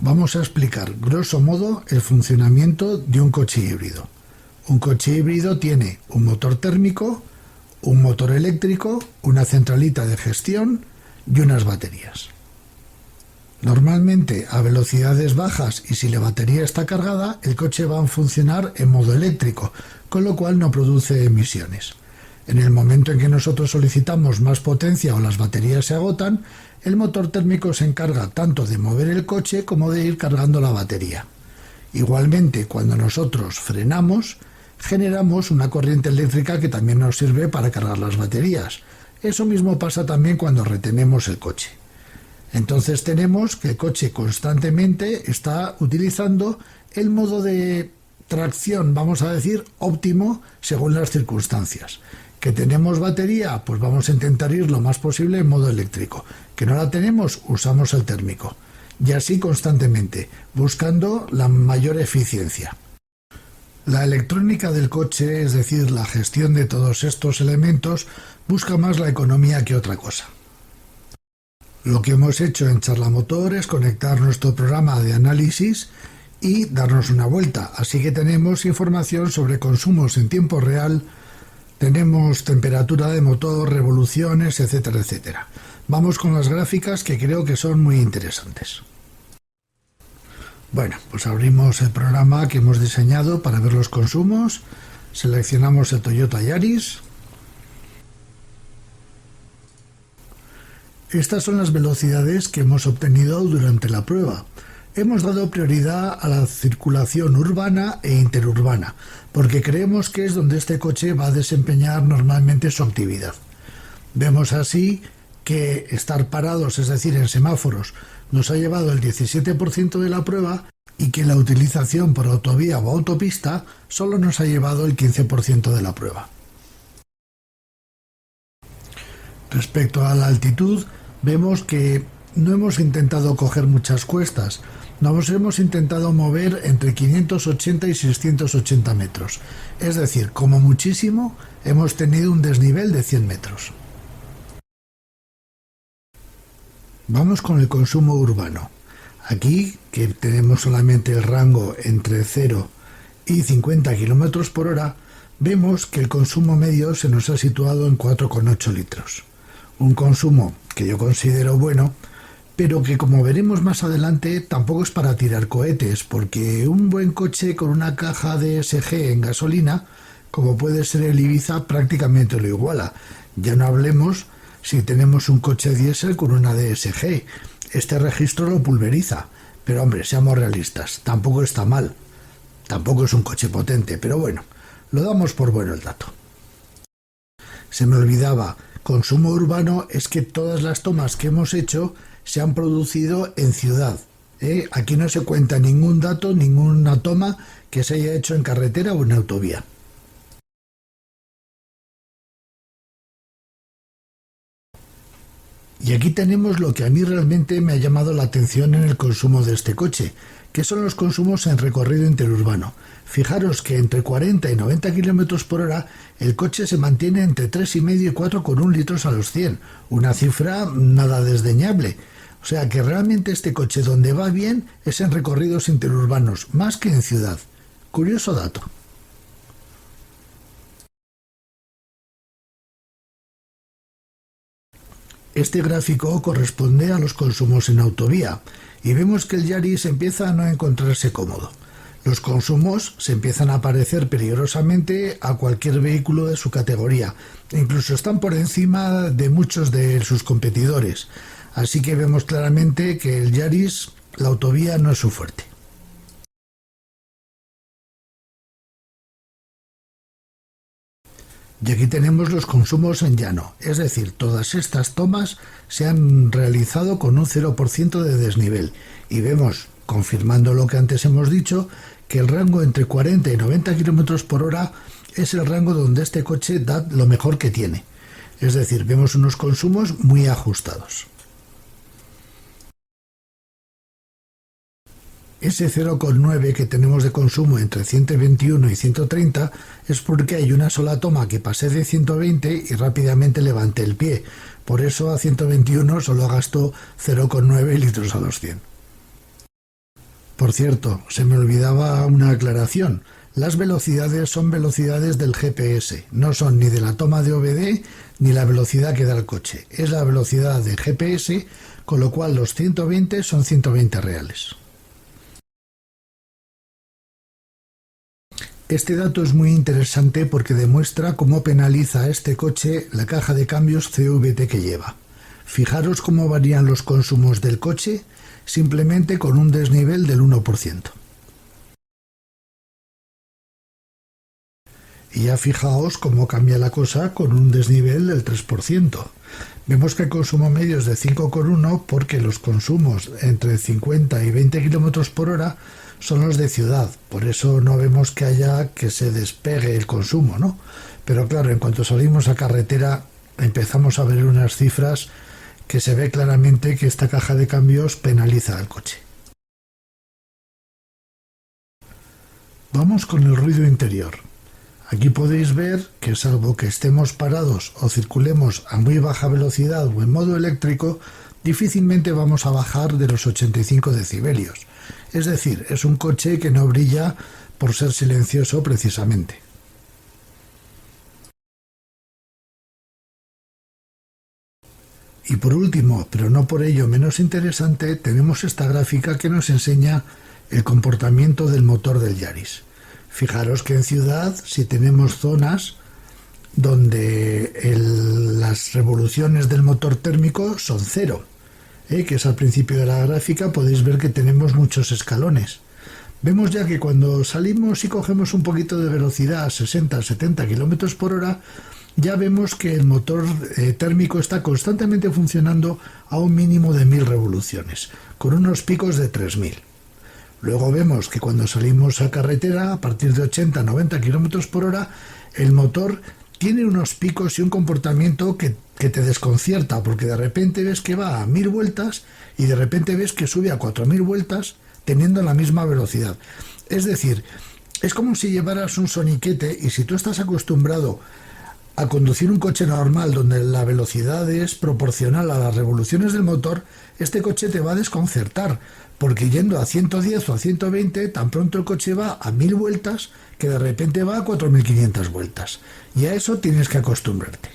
Vamos a explicar, grosso modo, el funcionamiento de un coche híbrido. Un coche híbrido tiene un motor térmico, un motor eléctrico, una centralita de gestión y unas baterías. Normalmente a velocidades bajas y si la batería está cargada, el coche va a funcionar en modo eléctrico, con lo cual no produce emisiones. En el momento en que nosotros solicitamos más potencia o las baterías se agotan, el motor térmico se encarga tanto de mover el coche como de ir cargando la batería. Igualmente, cuando nosotros frenamos, generamos una corriente eléctrica que también nos sirve para cargar las baterías. Eso mismo pasa también cuando retenemos el coche. Entonces tenemos que el coche constantemente está utilizando el modo de tracción, vamos a decir, óptimo según las circunstancias. ¿Que tenemos batería? Pues vamos a intentar ir lo más posible en modo eléctrico. ¿Que no la tenemos? Usamos el térmico. Y así constantemente, buscando la mayor eficiencia. La electrónica del coche, es decir, la gestión de todos estos elementos, busca más la economía que otra cosa. Lo que hemos hecho en Charla Motor es conectar nuestro programa de análisis y darnos una vuelta. Así que tenemos información sobre consumos en tiempo real, tenemos temperatura de motor, revoluciones, etcétera, etcétera. Vamos con las gráficas que creo que son muy interesantes. Bueno, pues abrimos el programa que hemos diseñado para ver los consumos. Seleccionamos el Toyota Yaris. Estas son las velocidades que hemos obtenido durante la prueba. Hemos dado prioridad a la circulación urbana e interurbana, porque creemos que es donde este coche va a desempeñar normalmente su actividad. Vemos así que estar parados, es decir, en semáforos, nos ha llevado el 17% de la prueba y que la utilización por autovía o autopista solo nos ha llevado el 15% de la prueba. Respecto a la altitud, vemos que no hemos intentado coger muchas cuestas, nos hemos intentado mover entre 580 y 680 metros, es decir, como muchísimo hemos tenido un desnivel de 100 metros. Vamos con el consumo urbano. Aquí, que tenemos solamente el rango entre 0 y 50 km por hora, vemos que el consumo medio se nos ha situado en 4,8 litros. Un consumo que yo considero bueno, pero que, como veremos más adelante, tampoco es para tirar cohetes, porque un buen coche con una caja DSG en gasolina, como puede ser el Ibiza, prácticamente lo iguala. Ya no hablemos si tenemos un coche diésel con una DSG. Este registro lo pulveriza, pero hombre, seamos realistas, tampoco está mal. Tampoco es un coche potente, pero bueno, lo damos por bueno el dato. Se me olvidaba, consumo urbano es que todas las tomas que hemos hecho se han producido en ciudad. Aquí no se cuenta ningún dato, ninguna toma que se haya hecho en carretera o en autovía. Y aquí tenemos lo que a mí realmente me ha llamado la atención en el consumo de este coche, que son los consumos en recorrido interurbano. Fijaros que entre 40 y 90 km por hora el coche se mantiene entre 3,5 y 4,1 litros a los 100, una cifra nada desdeñable. O sea que realmente este coche donde va bien es en recorridos interurbanos, más que en ciudad. Curioso dato. Este gráfico corresponde a los consumos en autovía y vemos que el Yaris empieza a no encontrarse cómodo. Los consumos se empiezan a parecer peligrosamente a cualquier vehículo de su categoría, e incluso están por encima de muchos de sus competidores. Así que vemos claramente que el Yaris, la autovía no es su fuerte. Y aquí tenemos los consumos en llano, es decir, todas estas tomas se han realizado con un 0% de desnivel y vemos, confirmando lo que antes hemos dicho, que el rango entre 40 y 90 km por hora es el rango donde este coche da lo mejor que tiene. Es decir, vemos unos consumos muy ajustados. Ese 0,9 que tenemos de consumo entre 121 y 130 es porque hay una sola toma que pasé de 120 y rápidamente levanté el pie. Por eso a 121 solo gastó 0,9 litros a los 100. Por cierto, se me olvidaba una aclaración. Las velocidades son velocidades del GPS, no son ni de la toma de OBD ni la velocidad que da el coche. Es la velocidad de GPS, con lo cual los 120 son 120 reales. Este dato es muy interesante porque demuestra cómo penaliza a este coche la caja de cambios CVT que lleva. Fijaros cómo varían los consumos del coche simplemente con un desnivel del 1%. Y ya fijaos cómo cambia la cosa con un desnivel del 3%. Vemos que el consumo medio es de 5,1 porque los consumos entre 50 y 20 km por hora son los de ciudad. Por eso no vemos que haya que se despegue el consumo, ¿no? Pero claro, en cuanto salimos a carretera empezamos a ver unas cifras que se ve claramente que esta caja de cambios penaliza al coche. Vamos con el ruido interior. Aquí podéis ver que salvo que estemos parados o circulemos a muy baja velocidad o en modo eléctrico, difícilmente vamos a bajar de los 85 decibelios. Es decir, es un coche que no brilla por ser silencioso precisamente. Y por último, pero no por ello menos interesante, tenemos esta gráfica que nos enseña el comportamiento del motor del Yaris. Fijaros que en ciudad, si tenemos zonas donde las revoluciones del motor térmico son cero, que es al principio de la gráfica, podéis ver que tenemos muchos escalones. Vemos ya que cuando salimos y cogemos un poquito de velocidad, 60-70 km por hora, ya vemos que el motor térmico está constantemente funcionando a un mínimo de 1000 revoluciones, con unos picos de 3000. Luego vemos que cuando salimos a carretera, a partir de 80-90 km por hora, el motor tiene unos picos y un comportamiento que te desconcierta, porque de repente ves que va a 1000 vueltas y de repente ves que sube a 4000 vueltas teniendo la misma velocidad. Es decir, es como si llevaras un soniquete y si tú estás acostumbrado a conducir un coche normal donde la velocidad es proporcional a las revoluciones del motor, este coche te va a desconcertar, porque yendo a 110 o a 120, tan pronto el coche va a 1000 vueltas que de repente va a 4500 vueltas. Y a eso tienes que acostumbrarte.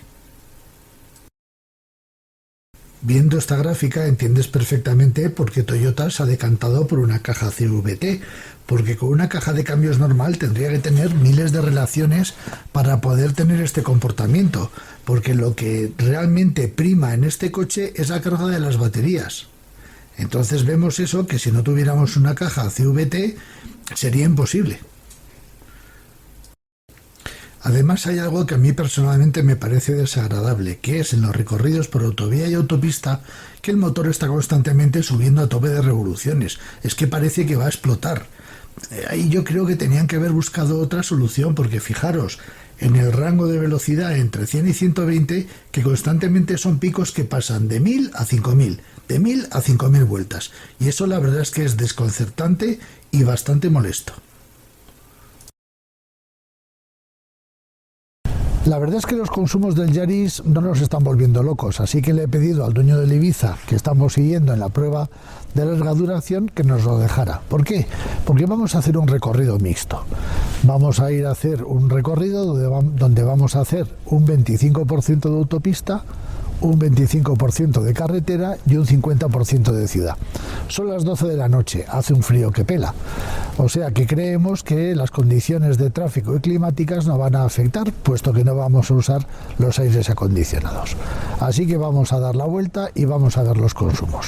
Viendo esta gráfica entiendes perfectamente por qué Toyota se ha decantado por una caja CVT, porque con una caja de cambios normal tendría que tener miles de relaciones para poder tener este comportamiento, porque lo que realmente prima en este coche es la carga de las baterías. Entonces vemos eso, que si no tuviéramos una caja CVT sería imposible. Además hay algo que a mí personalmente me parece desagradable, que es en los recorridos por autovía y autopista que el motor está constantemente subiendo a tope de revoluciones. Es que parece que va a explotar. Ahí yo creo que tenían que haber buscado otra solución, porque fijaros, en el rango de velocidad entre 100 y 120, que constantemente son picos que pasan de 1000 a 5000, de 1000 a 5000 vueltas. Y eso la verdad es que es desconcertante y bastante molesto. La verdad es que los consumos del Yaris no nos están volviendo locos, así que le he pedido al dueño del Ibiza, que estamos siguiendo en la prueba de larga duración, que nos lo dejara. ¿Por qué? Porque vamos a hacer un recorrido mixto. Vamos a ir a hacer un recorrido donde vamos a hacer un 25% de autopista, un 25% de carretera y un 50% de ciudad. Son las 12 de la noche, hace un frío que pela. O sea que creemos que las condiciones de tráfico y climáticas no van a afectar, puesto que no vamos a usar los aires acondicionados. Así que vamos a dar la vuelta y vamos a ver los consumos.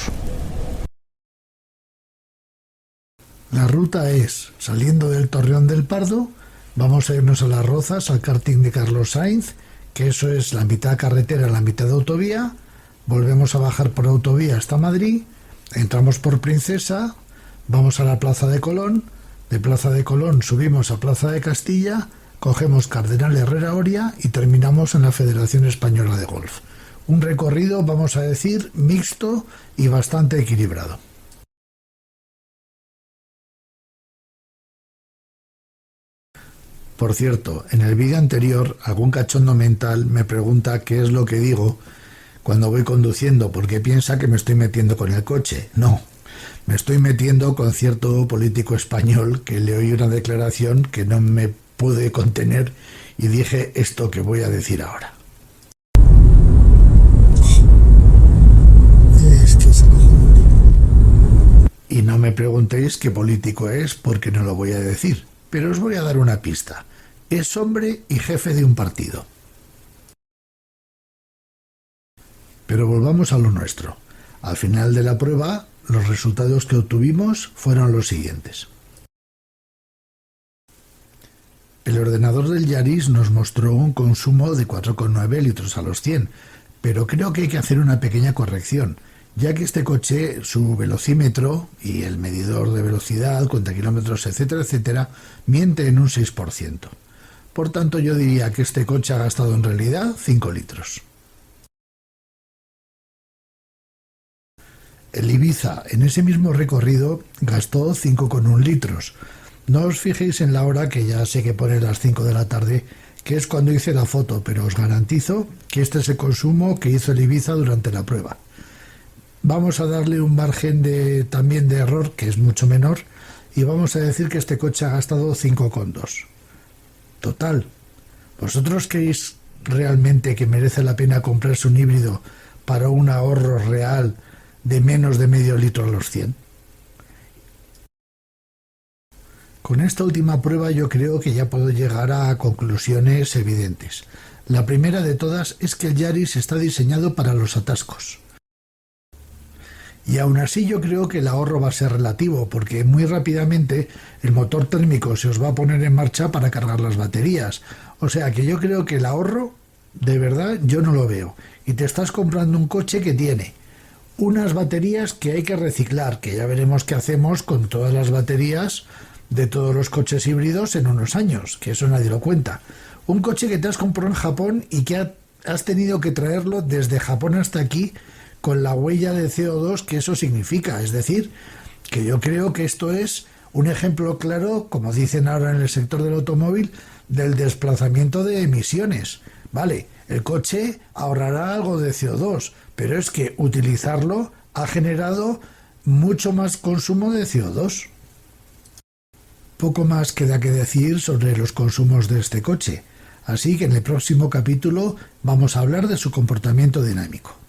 La ruta es, saliendo del Torreón del Pardo, vamos a irnos a Las Rozas, al karting de Carlos Sainz, que eso es la mitad carretera, la mitad de autovía. Volvemos a bajar por autovía hasta Madrid, entramos por Princesa, vamos a la Plaza de Colón, de Plaza de Colón subimos a Plaza de Castilla, cogemos Cardenal Herrera Oria y terminamos en la Federación Española de Golf. Un recorrido, vamos a decir, mixto y bastante equilibrado. Por cierto, en el vídeo anterior, algún cachondo mental me pregunta qué es lo que digo cuando voy conduciendo, porque piensa que me estoy metiendo con el coche. No, Me estoy metiendo con cierto político español que le oí una declaración que no me pude contener y dije esto que voy a decir ahora. Y no me preguntéis qué político es porque no lo voy a decir, pero os voy a dar una pista. Es hombre y jefe de un partido. Pero volvamos a lo nuestro. Al final de la prueba, los resultados que obtuvimos fueron los siguientes. El ordenador del Yaris nos mostró un consumo de 4,9 litros a los 100, pero creo que hay que hacer una pequeña corrección, ya que este coche, su velocímetro y el medidor de velocidad, cuenta kilómetros, etcétera, etcétera, miente en un 6%. Por tanto, yo diría que este coche ha gastado en realidad 5 litros. El Ibiza, en ese mismo recorrido, gastó 5,1 litros. No os fijéis en la hora, que ya sé que pone las 5 de la tarde, que es cuando hice la foto, pero os garantizo que este es el consumo que hizo el Ibiza durante la prueba. Vamos a darle un margen también de error, que es mucho menor, y vamos a decir que este coche ha gastado 5,2. Total, ¿vosotros creéis realmente que merece la pena comprarse un híbrido para un ahorro real de menos de medio litro a los 100? Con esta última prueba yo creo que ya puedo llegar a conclusiones evidentes. La primera de todas es que el Yaris está diseñado para los atascos. Y aún así yo creo que el ahorro va a ser relativo, porque muy rápidamente el motor térmico se os va a poner en marcha para cargar las baterías. O sea que yo creo que el ahorro, de verdad, yo no lo veo. Y te estás comprando un coche que tiene unas baterías que hay que reciclar, que ya veremos qué hacemos con todas las baterías de todos los coches híbridos en unos años, que eso nadie lo cuenta. Un coche que te has comprado en Japón y que has tenido que traerlo desde Japón hasta aquí con la huella de CO2 que eso significa. Es decir, que yo creo que esto es un ejemplo claro, como dicen ahora en el sector del automóvil, del desplazamiento de emisiones. Vale, el coche ahorrará algo de CO2, pero es que utilizarlo ha generado mucho más consumo de CO2. Poco más queda que decir sobre los consumos de este coche, así que en el próximo capítulo vamos a hablar de su comportamiento dinámico.